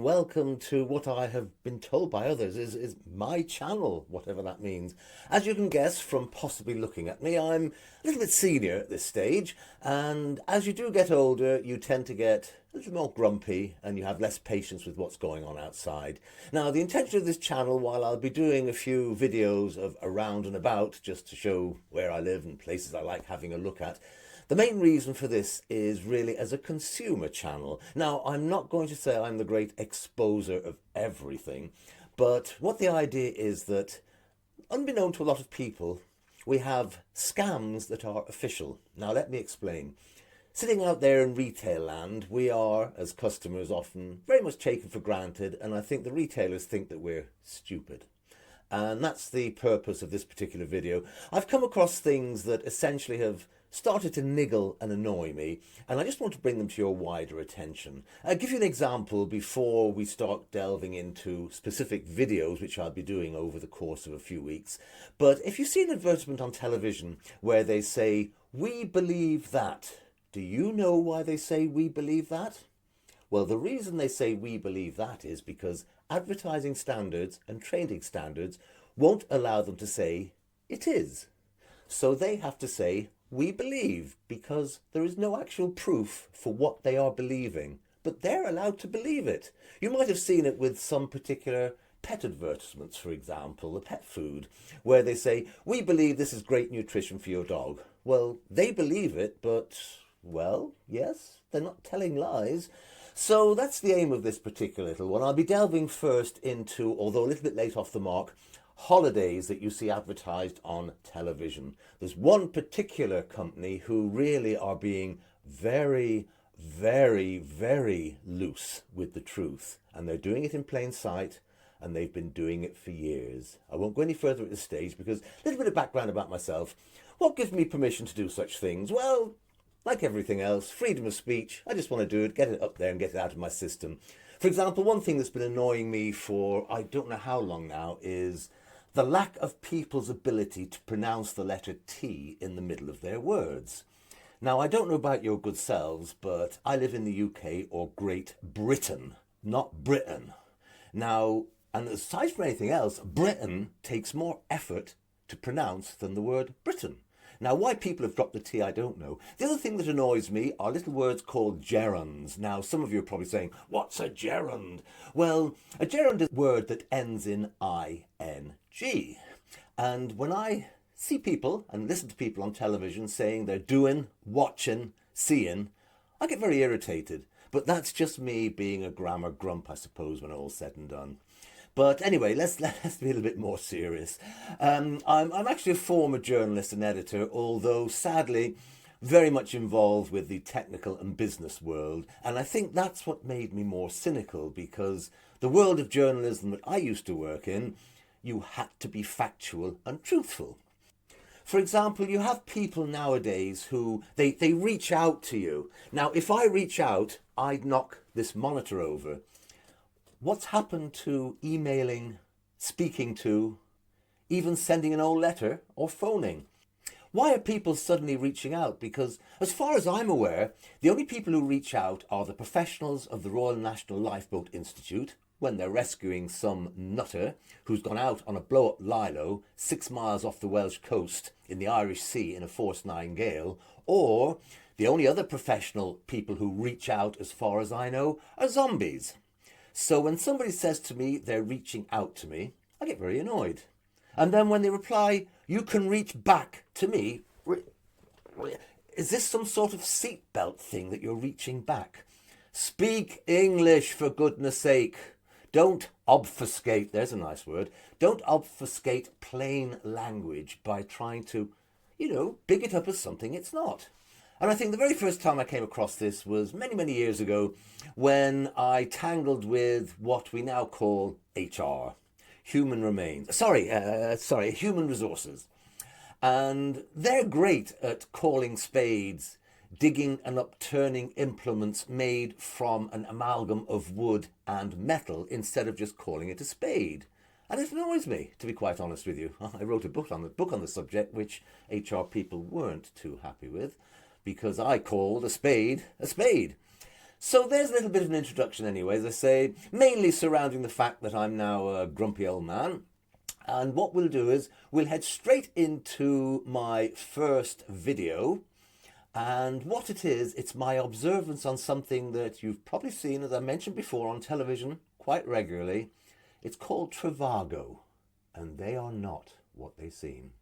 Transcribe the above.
welcome to what I have been told by others is my channel, whatever that means. As you can guess from possibly looking at me, I'm a little bit senior at this stage, and as you do get older, you tend to get a little more grumpy and you have less patience with what's going on outside. Now, the intention of this channel, while I'll be doing a few videos of around and about just to show where I live and places I like having a look at, the main reason for this is really as a consumer channel. Now, I'm not going to say I'm the great exposer of everything, but what the idea is that, unbeknown to a lot of people, we have scams that are official. Now, let me explain. Sitting out there in retail land, we are, as customers, often very much taken for granted, and I think the retailers think that we're stupid. And that's the purpose of this particular video. I've come across things that essentially have started to niggle and annoy me, and I just want to bring them to your wider attention. I'll give you an example before we start delving into specific videos, which I'll be doing over the course of a few weeks. But if you see an advertisement on television where they say, "We believe that," do you know why they say "we believe that"? Well, the reason they say "we believe that" is because advertising standards and training standards won't allow them to say "it is." So they have to say "we believe" because there is no actual proof for what they are believing, but they're allowed to believe it. You might have seen it with some particular pet advertisements, for example, the pet food, where they say, "We believe this is great nutrition for your dog." Well, they believe it, but, well, yes, they're not telling lies. So that's the aim of this particular little one. I'll be delving first into, although a little bit late off the mark, holidays that you see advertised on television. There's one particular company who really are being very, very, very loose with the truth, and they're doing it in plain sight, and they've been doing it for years. I won't go any further at this stage because a little bit of background about myself. What gives me permission to do such things? Well, like everything else, freedom of speech. I just want to do it, get it up there and get it out of my system. For example, one thing that's been annoying me for I don't know how long now is the lack of people's ability to pronounce the letter T in the middle of their words. Now, I don't know about your good selves, but I live in the UK, or Great Britain, not Britain. Now, and aside from anything else, Britain takes more effort to pronounce than the word Britain. Now, why people have dropped the T, I don't know. The other thing that annoys me are little words called gerunds. Now, some of you are probably saying, "What's a gerund?" Well, a gerund is a word that ends in ing. And when I see people and listen to people on television saying they're doing, watching, seeing, I get very irritated. But that's just me being a grammar grump, I suppose, when all's said and done. But anyway, let's be a little bit more serious. I'm actually a former journalist and editor, although sadly very much involved with the technical and business world. And I think that's what made me more cynical, because the world of journalism that I used to work in, you had to be factual and truthful. For example, you have people nowadays who they reach out to you. Now, if I reach out, I'd knock this monitor over. What's happened to emailing, speaking to, even sending an old letter or phoning? Why are people suddenly reaching out? Because as far as I'm aware, the only people who reach out are the professionals of the Royal National Lifeboat Institute when they're rescuing some nutter who's gone out on a blow-up lilo 6 miles off the Welsh coast in the Irish Sea in a force 9 gale, or the only other professional people who reach out, as far as I know, are zombies. So when somebody says to me they're reaching out to me, I get very annoyed. And then when they reply, "You can reach back to me," is this some sort of seatbelt thing that you're reaching back? Speak English, for goodness sake. Don't obfuscate, there's a nice word, don't obfuscate plain language by trying to, big it up as something it's not. And I think the very first time I came across this was many, many years ago when I tangled with what we now call HR, human resources. And they're great at calling spades, digging and upturning implements made from an amalgam of wood and metal instead of just calling it a spade. And it annoys me, to be quite honest with you. I wrote a book on the subject, which HR people weren't too happy with, because I called a spade a spade. So there's a little bit of an introduction anyway, as I say, mainly surrounding the fact that I'm now a grumpy old man. And what we'll do is we'll head straight into my first video. And what it is, it's my observance on something that you've probably seen, as I mentioned before, on television quite regularly. It's called Trivago, and they are not what they seem.